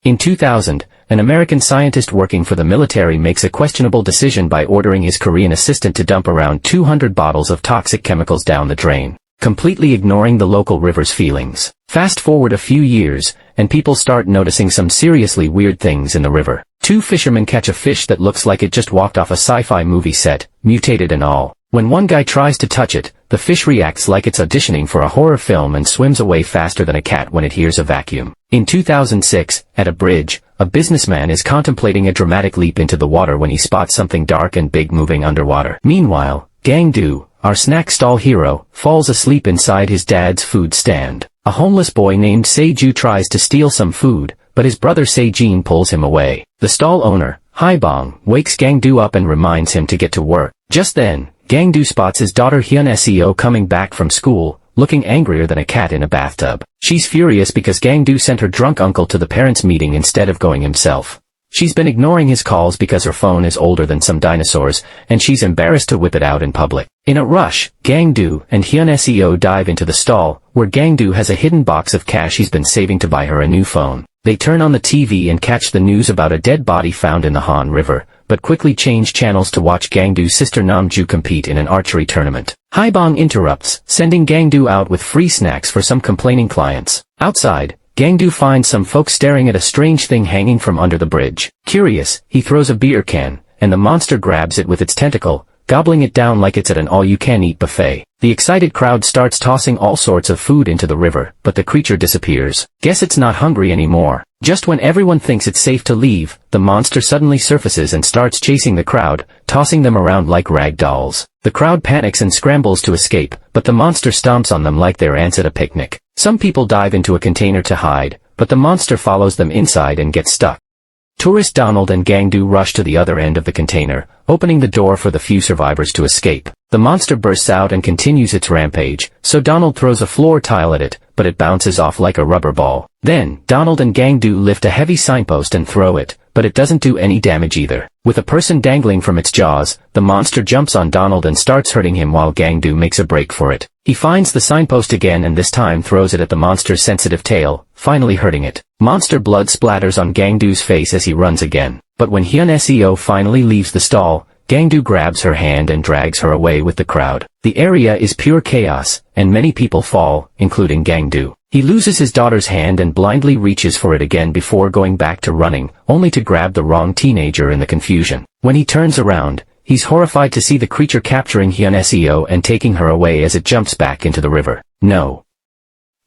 In 2000, an American scientist working for the military makes a questionable decision by ordering his Korean assistant to dump around 200 bottles of toxic chemicals down the drain, completely ignoring the local river's feelings. Fast forward a few years, and people start noticing some seriously weird things in the river. Two fishermen catch a fish that looks like it just walked off a sci-fi movie set, mutated and all. When one guy tries to touch it, the fish reacts like it's auditioning for a horror film and swims away faster than a cat when it hears a vacuum. In 2006, at a bridge, a businessman is contemplating a dramatic leap into the water when he spots something dark and big moving underwater. Meanwhile, Gang-do, our snack stall hero, falls asleep inside his dad's food stand. A homeless boy named Se-ju tries to steal some food, but his brother Se-jin pulls him away. The stall owner, Haibong, wakes Gang-do up and reminds him to get to work. Just then, Gang-do spots his daughter Hyun-seo coming back from school, looking angrier than a cat in a bathtub. She's furious because Gang-do sent her drunk uncle to the parents' meeting instead of going himself. She's been ignoring his calls because her phone is older than some dinosaurs, and she's embarrassed to whip it out in public. In a rush, Gang-do and Hyun-seo dive into the stall, where Gang-do has a hidden box of cash he's been saving to buy her a new phone. They turn on the TV and catch the news about a dead body found in the Han River, but quickly change channels to watch Gang-do's sister Namju compete in an archery tournament. Haibong interrupts, sending Gang-do out with free snacks for some complaining clients. Outside, Gang-do finds some folks staring at a strange thing hanging from under the bridge. Curious, he throws a beer can, and the monster grabs it with its tentacle, gobbling it down like it's at an all-you-can-eat buffet. The excited crowd starts tossing all sorts of food into the river, but the creature disappears. Guess it's not hungry anymore. Just when everyone thinks it's safe to leave, the monster suddenly surfaces and starts chasing the crowd, tossing them around like rag dolls. The crowd panics and scrambles to escape, but the monster stomps on them like they're ants at a picnic. Some people dive into a container to hide, but the monster follows them inside and gets stuck. Tourist Donald and Gang-do rush to the other end of the container, opening the door for the few survivors to escape. The monster bursts out and continues its rampage, so Donald throws a floor tile at it, but it bounces off like a rubber ball. Then, Donald and Gang-do lift a heavy signpost and throw it, but it doesn't do any damage either. With a person dangling from its jaws, the monster jumps on Donald and starts hurting him while Gang-do makes a break for it. He finds the signpost again and this time throws it at the monster's sensitive tail, finally hurting it. Monster blood splatters on Gang-do's face as he runs again. But when Hyun-seo finally leaves the stall, Gang-do grabs her hand and drags her away with the crowd. The area is pure chaos, and many people fall, including Gang-do. He loses his daughter's hand and blindly reaches for it again before going back to running, only to grab the wrong teenager in the confusion. When he turns around, he's horrified to see the creature capturing Hyun-seo and taking her away as it jumps back into the river. No.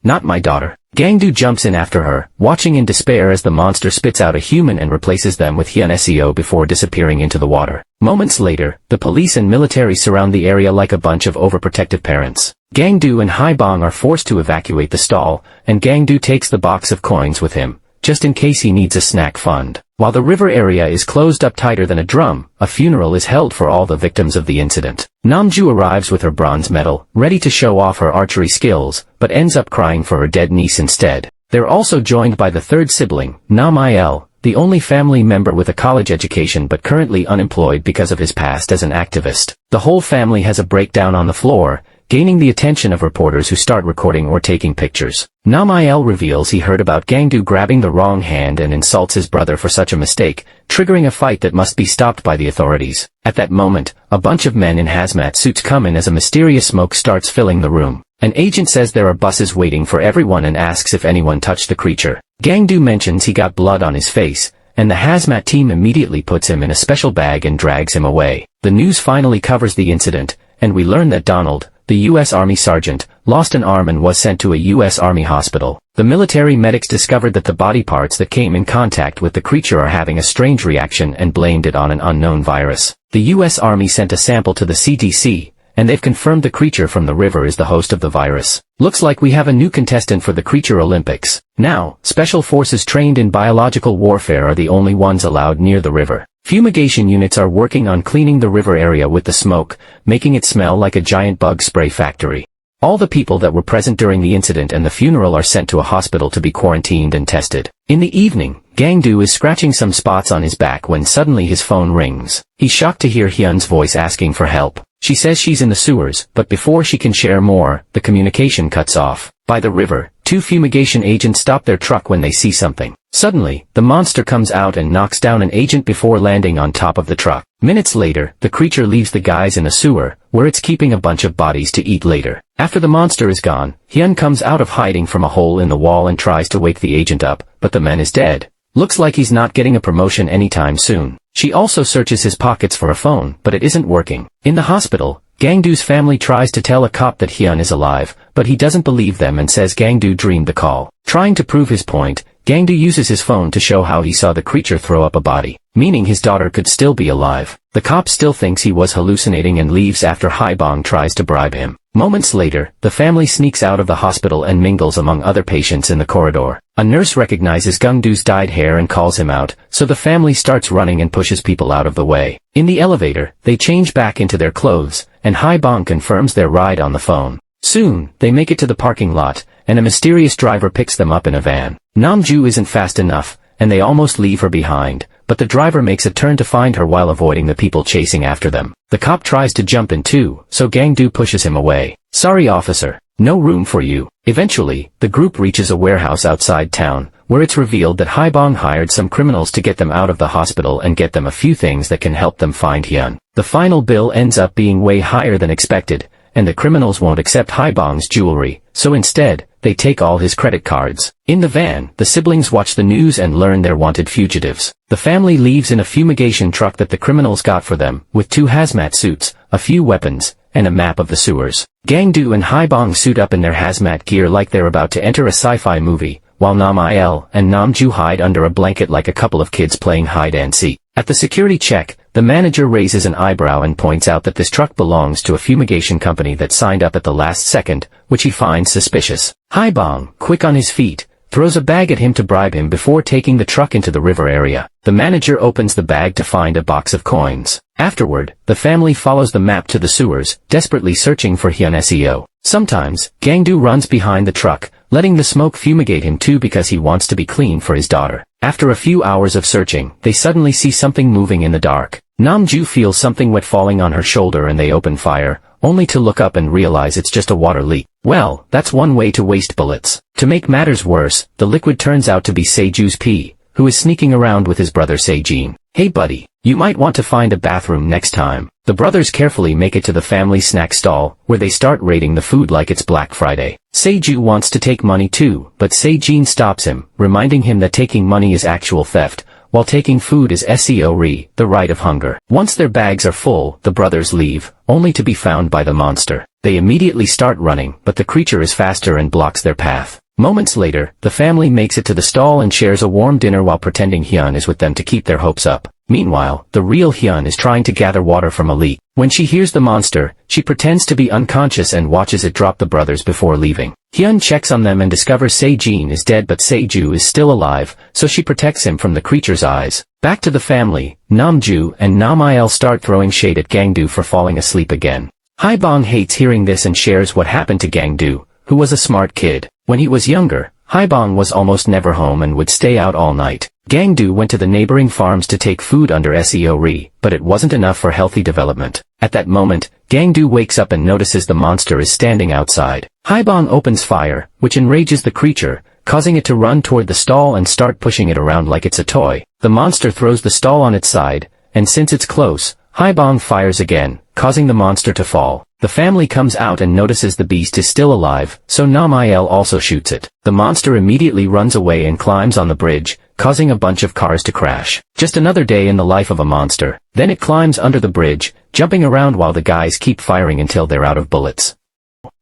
Not my daughter. Gang-do jumps in after her, watching in despair as the monster spits out a human and replaces them with Hyun-seo before disappearing into the water. Moments later, the police and military surround the area like a bunch of overprotective parents. Gang-do and Haibong are forced to evacuate the stall, and Gang-do takes the box of coins with him, just in case he needs a snack fund. While the river area is closed up tighter than a drum, a funeral is held for all the victims of the incident. Namju arrives with her bronze medal, ready to show off her archery skills, but ends up crying for her dead niece instead. They're also joined by the third sibling, Nam-il, the only family member with a college education but currently unemployed because of his past as an activist. The whole family has a breakdown on the floor, gaining the attention of reporters who start recording or taking pictures. Nam-il reveals he heard about Gang-do grabbing the wrong hand and insults his brother for such a mistake, triggering a fight that must be stopped by the authorities. At that moment, a bunch of men in hazmat suits come in as a mysterious smoke starts filling the room. An agent says there are buses waiting for everyone and asks if anyone touched the creature. Gang-do mentions he got blood on his face, and the hazmat team immediately puts him in a special bag and drags him away. The news finally covers the incident, and we learn that Donald, the U.S. Army sergeant, lost an arm and was sent to a U.S. Army hospital. The military medics discovered that the body parts that came in contact with the creature are having a strange reaction and blamed it on an unknown virus. The U.S. Army sent a sample to the CDC, and they've confirmed the creature from the river is the host of the virus. Looks like we have a new contestant for the Creature Olympics. Now, special forces trained in biological warfare are the only ones allowed near the river. Fumigation units are working on cleaning the river area with the smoke, making it smell like a giant bug spray factory. All the people that were present during the incident and the funeral are sent to a hospital to be quarantined and tested. In the evening, Gang-do is scratching some spots on his back when suddenly his phone rings. He's shocked to hear Hyun's voice asking for help. She says she's in the sewers, but before she can share more, the communication cuts off. By the river, Two fumigation agents stop their truck when they see something. Suddenly, the monster comes out and knocks down an agent before landing on top of the truck. Minutes later, the creature leaves the guys in a sewer, where it's keeping a bunch of bodies to eat later. After the monster is gone, Hyun comes out of hiding from a hole in the wall and tries to wake the agent up, but the man is dead. Looks like he's not getting a promotion anytime soon. She also searches his pockets for a phone, but it isn't working. In the hospital, Gangdoo's family tries to tell a cop that Hyun is alive, but he doesn't believe them and says Gangdoo dreamed the call. Trying to prove his point, Gangdoo uses his phone to show how he saw the creature throw up a body, meaning his daughter could still be alive. The cop still thinks he was hallucinating and leaves after Haibong tries to bribe him. Moments later, the family sneaks out of the hospital and mingles among other patients in the corridor. A nurse recognizes Gangdoo's dyed hair and calls him out, so the family starts running and pushes people out of the way. In the elevator, they change back into their clothes, and Haibong confirms their ride on the phone. Soon, they make it to the parking lot, and a mysterious driver picks them up in a van. Namju isn't fast enough, and they almost leave her behind, but the driver makes a turn to find her while avoiding the people chasing after them. The cop tries to jump in too, so Gangdoo pushes him away. "Sorry, officer. No room for you." Eventually, the group reaches a warehouse outside town, where it's revealed that Haibong hired some criminals to get them out of the hospital and get them a few things that can help them find Hyun. The final bill ends up being way higher than expected, and the criminals won't accept Haibong's jewelry, so instead, they take all his credit cards. In the van, the siblings watch the news and learn they're wanted fugitives. The family leaves in a fumigation truck that the criminals got for them, with 2 hazmat suits, a few weapons, and a map of the sewers. Gangdoo and Haibong suit up in their hazmat gear like they're about to enter a sci-fi movie, while Nam-il and Namju hide under a blanket like a couple of kids playing hide-and-seek. At the security check, the manager raises an eyebrow and points out that this truck belongs to a fumigation company that signed up at the last second, which he finds suspicious. Haibong, quick on his feet, throws a bag at him to bribe him before taking the truck into the river area. The manager opens the bag to find a box of coins. Afterward, the family follows the map to the sewers, desperately searching for Hyun Seo. Sometimes, Gangdoo runs behind the truck, letting the smoke fumigate him too because he wants to be clean for his daughter. After a few hours of searching, they suddenly see something moving in the dark. Namju feels something wet falling on her shoulder and they open fire, only to look up and realize it's just a water leak. Well, that's one way to waste bullets. To make matters worse, the liquid turns out to be Seju's pee, who is sneaking around with his brother Sejin. "Hey buddy, you might want to find a bathroom next time." The brothers carefully make it to the family snack stall, where they start raiding the food like it's Black Friday. Seju wants to take money too, but Sejin stops him, reminding him that taking money is actual theft, while taking food is seori, the right of hunger. Once their bags are full, the brothers leave, only to be found by the monster. They immediately start running, but the creature is faster and blocks their path. Moments later, the family makes it to the stall and shares a warm dinner while pretending Hyun is with them to keep their hopes up. Meanwhile, the real Hyun is trying to gather water from a leak. When she hears the monster, she pretends to be unconscious and watches it drop the brothers before leaving. Hyun checks on them and discovers Sejin is dead but Seju is still alive, so she protects him from the creature's eyes. Back to the family, Namju and Nam-il start throwing shade at Gangdoo for falling asleep again. Haibong hates hearing this and shares what happened to Gangdoo, who was a smart kid. When he was younger, Haibong was almost never home and would stay out all night. Gangdoo went to the neighboring farms to take food under seori, but it wasn't enough for healthy development. At that moment, Gangdoo wakes up and notices the monster is standing outside. Haibong opens fire, which enrages the creature, causing it to run toward the stall and start pushing it around like it's a toy. The monster throws the stall on its side, and since it's close, Haibong fires again, causing the monster to fall. The family comes out and notices the beast is still alive, so Nam-il also shoots it. The monster immediately runs away and climbs on the bridge, causing a bunch of cars to crash. Just another day in the life of a monster. Then it climbs under the bridge, jumping around while the guys keep firing until they're out of bullets.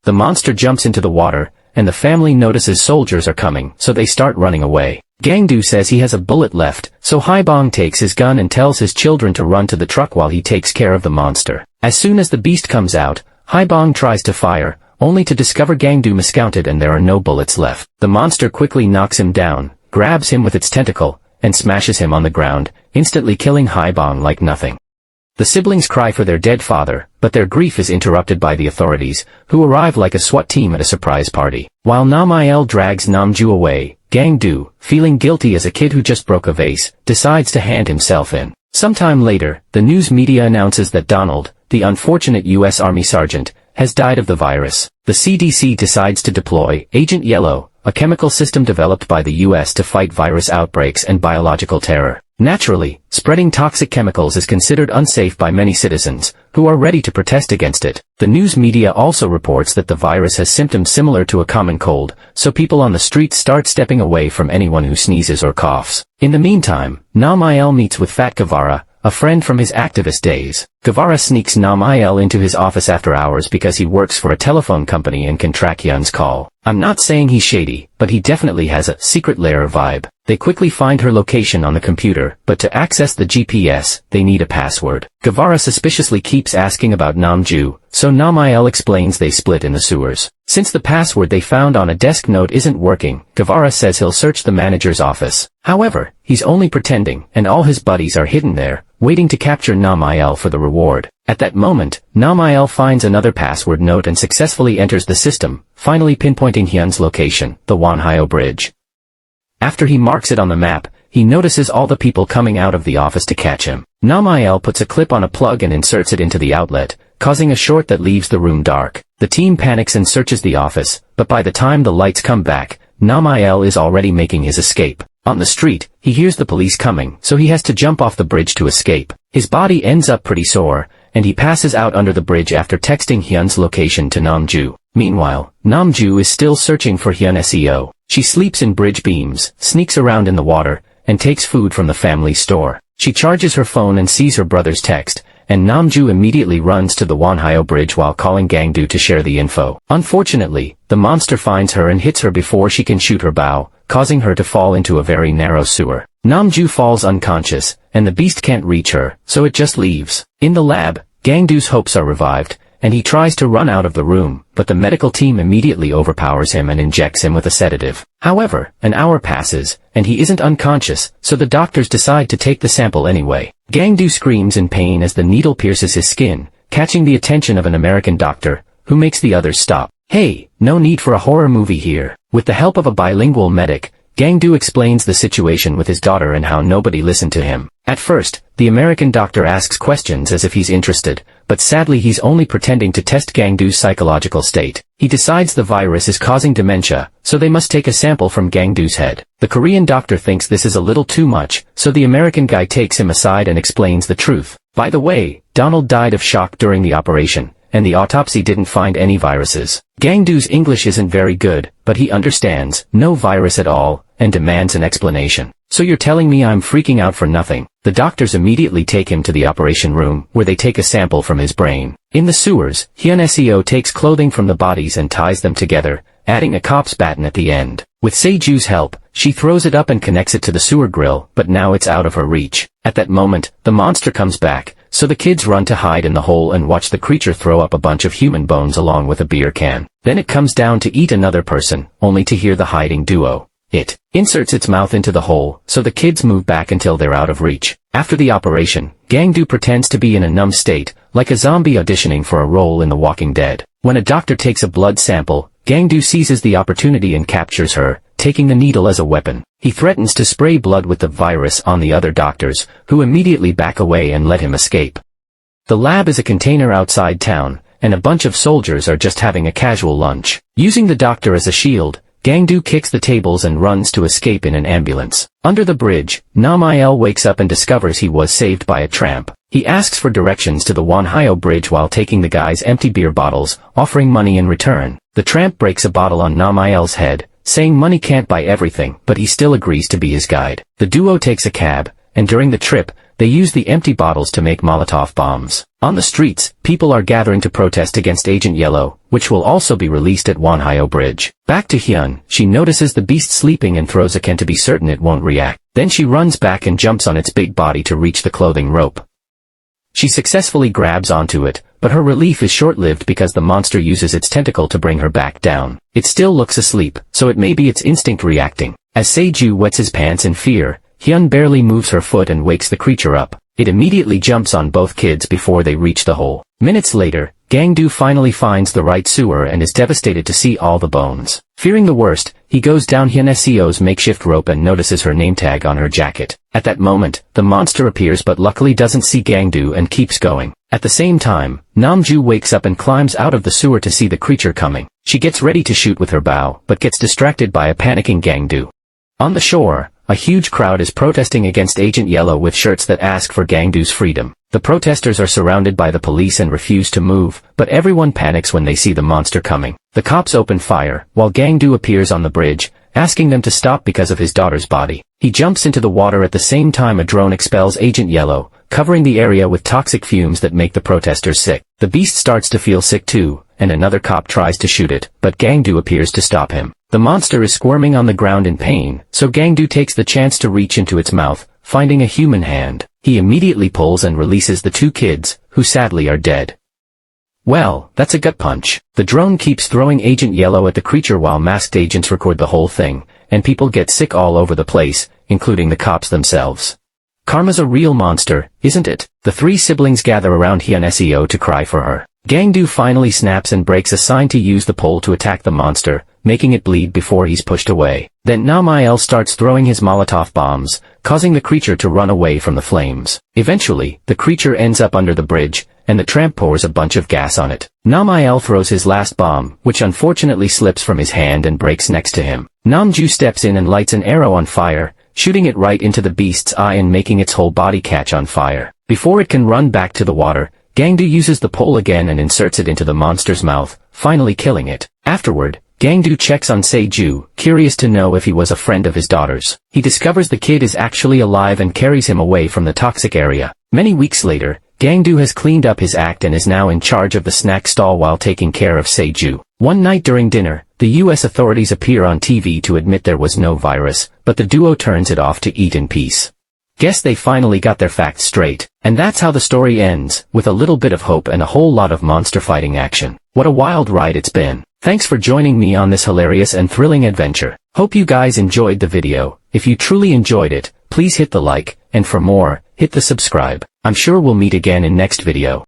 The monster jumps into the water, and the family notices soldiers are coming, so they start running away. Gangdoo says he has a bullet left, so Haibong takes his gun and tells his children to run to the truck while he takes care of the monster. As soon as the beast comes out, Haibong tries to fire, only to discover Gangdoo miscounted and there are no bullets left. The monster quickly knocks him down, grabs him with its tentacle, and smashes him on the ground, instantly killing Haibong like nothing. The siblings cry for their dead father, but their grief is interrupted by the authorities, who arrive like a SWAT team at a surprise party. While Nam-il drags Namju away, Gangdoo, feeling guilty as a kid who just broke a vase, decides to hand himself in. Sometime later, the news media announces that Donald, the unfortunate U.S. Army sergeant, has died of the virus. The CDC decides to deploy Agent Yellow, a chemical system developed by the US to fight virus outbreaks and biological terror. Naturally, spreading toxic chemicals is considered unsafe by many citizens, who are ready to protest against it. The news media also reports that the virus has symptoms similar to a common cold, so people on the streets start stepping away from anyone who sneezes or coughs. In the meantime, Namiel meets with Fat Guevara, a friend from his activist days. Guevara sneaks Namiel into his office after hours because he works for a telephone company and can track Hyun's call. I'm not saying he's shady, but he definitely has a secret lair vibe. They quickly find her location on the computer, but to access the GPS, they need a password. Guevara suspiciously keeps asking about Namju, so Namiel explains they split in the sewers. Since the password they found on a desk note isn't working, Guevara says he'll search the manager's office. However, he's only pretending, and all his buddies are hidden there, waiting to capture Namiel for the reward. At that moment, Namiel finds another password note and successfully enters the system, finally pinpointing Hyun's location, the Wonhyo Bridge. After he marks it on the map, he notices all the people coming out of the office to catch him. Namiel puts a clip on a plug and inserts it into the outlet, causing a short that leaves the room dark. The team panics and searches the office, but by the time the lights come back, Namiel is already making his escape. On the street, he hears the police coming, so he has to jump off the bridge to escape. His body ends up pretty sore, and he passes out under the bridge after texting Hyun's location to Namju. Meanwhile, Namju is still searching for Hyun SEO. She sleeps in bridge beams, sneaks around in the water, and takes food from the family store. She charges her phone and sees her brother's text, and Namju immediately runs to the Wonhyo Bridge while calling Gangdu to share the info. Unfortunately, the monster finds her and hits her before she can shoot her bow, causing her to fall into a very narrow sewer. Namju falls unconscious, and the beast can't reach her, so it just leaves. In the lab, Gangdu's hopes are revived, and he tries to run out of the room, but the medical team immediately overpowers him and injects him with a sedative. However, an hour passes, and he isn't unconscious, so the doctors decide to take the sample anyway. Gangdu screams in pain as the needle pierces his skin, catching the attention of an American doctor, who makes the others stop. Hey, no need for a horror movie here. With the help of a bilingual medic, Gangdu explains the situation with his daughter and how nobody listened to him. At first, the American doctor asks questions as if he's interested, but sadly he's only pretending to test Gangdu's psychological state. He decides the virus is causing dementia, so they must take a sample from Gangdu's head. The Korean doctor thinks this is a little too much, so the American guy takes him aside and explains the truth. By the way, Donald died of shock during the operation, and the autopsy didn't find any viruses. Gangdu's English isn't very good, but he understands, no virus at all, and demands an explanation. So you're telling me I'm freaking out for nothing? The doctors immediately take him to the operation room, where they take a sample from his brain. In the sewers, Hyun SEO takes clothing from the bodies and ties them together, adding a cop's baton at the end. With Seju's help, she throws it up and connects it to the sewer grill, but now it's out of her reach. At that moment, the monster comes back, so the kids run to hide in the hole and watch the creature throw up a bunch of human bones along with a beer can. Then it comes down to eat another person, only to hear the hiding duo. It inserts its mouth into the hole, so the kids move back until they're out of reach. After the operation, Gangdu pretends to be in a numb state, like a zombie auditioning for a role in The Walking Dead. When a doctor takes a blood sample, Gangdu seizes the opportunity and captures her, taking the needle as a weapon. He threatens to spray blood with the virus on the other doctors, who immediately back away and let him escape. The lab is a container outside town, and a bunch of soldiers are just having a casual lunch. Using the doctor as a shield, Gangdu kicks the tables and runs to escape in an ambulance. Under the bridge, Namiel wakes up and discovers he was saved by a tramp. He asks for directions to the Wonhyo Bridge while taking the guy's empty beer bottles, offering money in return. The tramp breaks a bottle on Namiel's head, saying money can't buy everything, but he still agrees to be his guide. The duo takes a cab, and during the trip, they use the empty bottles to make Molotov bombs. On the streets, people are gathering to protest against Agent Yellow, which will also be released at Wonhyo Bridge. Back to Hyun, she notices the beast sleeping and throws a can to be certain it won't react. Then she runs back and jumps on its big body to reach the clothing rope. She successfully grabs onto it, but her relief is short-lived because the monster uses its tentacle to bring her back down. It still looks asleep, so it may be its instinct reacting. As Seju wets his pants in fear, Hyun barely moves her foot and wakes the creature up. It immediately jumps on both kids before they reach the hole. Minutes later, Gangdu finally finds the right sewer and is devastated to see all the bones. Fearing the worst, he goes down Hyun Seo's makeshift rope and notices her name tag on her jacket. At that moment, the monster appears but luckily doesn't see Gang-do and keeps going. At the same time, Namju wakes up and climbs out of the sewer to see the creature coming. She gets ready to shoot with her bow, but gets distracted by a panicking Gang-do. On the shore, a huge crowd is protesting against Agent Yellow with shirts that ask for Gang-do's freedom. The protesters are surrounded by the police and refuse to move, but everyone panics when they see the monster coming. The cops open fire, while Gang-do appears on the bridge, asking them to stop because of his daughter's body. He jumps into the water at the same time a drone expels Agent Yellow, covering the area with toxic fumes that make the protesters sick. The beast starts to feel sick too, and another cop tries to shoot it, but Gang-do appears to stop him. The monster is squirming on the ground in pain, so Gang-do takes the chance to reach into its mouth, finding a human hand. He immediately pulls and releases the two kids, who sadly are dead. Well, that's a gut punch. The drone keeps throwing Agent Yellow at the creature while masked agents record the whole thing, and people get sick all over the place, including the cops themselves. Karma's a real monster, isn't it? The three siblings gather around Hyun Seo to cry for her. Gang-do finally snaps and breaks a sign to use the pole to attack the monster, making it bleed before he's pushed away. Then Namael starts throwing his Molotov bombs, causing the creature to run away from the flames. Eventually, the creature ends up under the bridge, and the tramp pours a bunch of gas on it. Namael throws his last bomb, which unfortunately slips from his hand and breaks next to him. Namju steps in and lights an arrow on fire, shooting it right into the beast's eye and making its whole body catch on fire. Before it can run back to the water, Gang-do uses the pole again and inserts it into the monster's mouth, finally killing it. Afterward, Gang-do checks on Se-ju, curious to know if he was a friend of his daughter's. He discovers the kid is actually alive and carries him away from the toxic area. Many weeks later, Gang-do has cleaned up his act and is now in charge of the snack stall while taking care of Se-ju. One night during dinner, the US authorities appear on TV to admit there was no virus, but the duo turns it off to eat in peace. Guess they finally got their facts straight. And that's how the story ends, with a little bit of hope and a whole lot of monster fighting action. What a wild ride it's been. Thanks for joining me on this hilarious and thrilling adventure. Hope you guys enjoyed the video. If you truly enjoyed it, please hit the like, and for more, hit the subscribe. I'm sure we'll meet again in next video.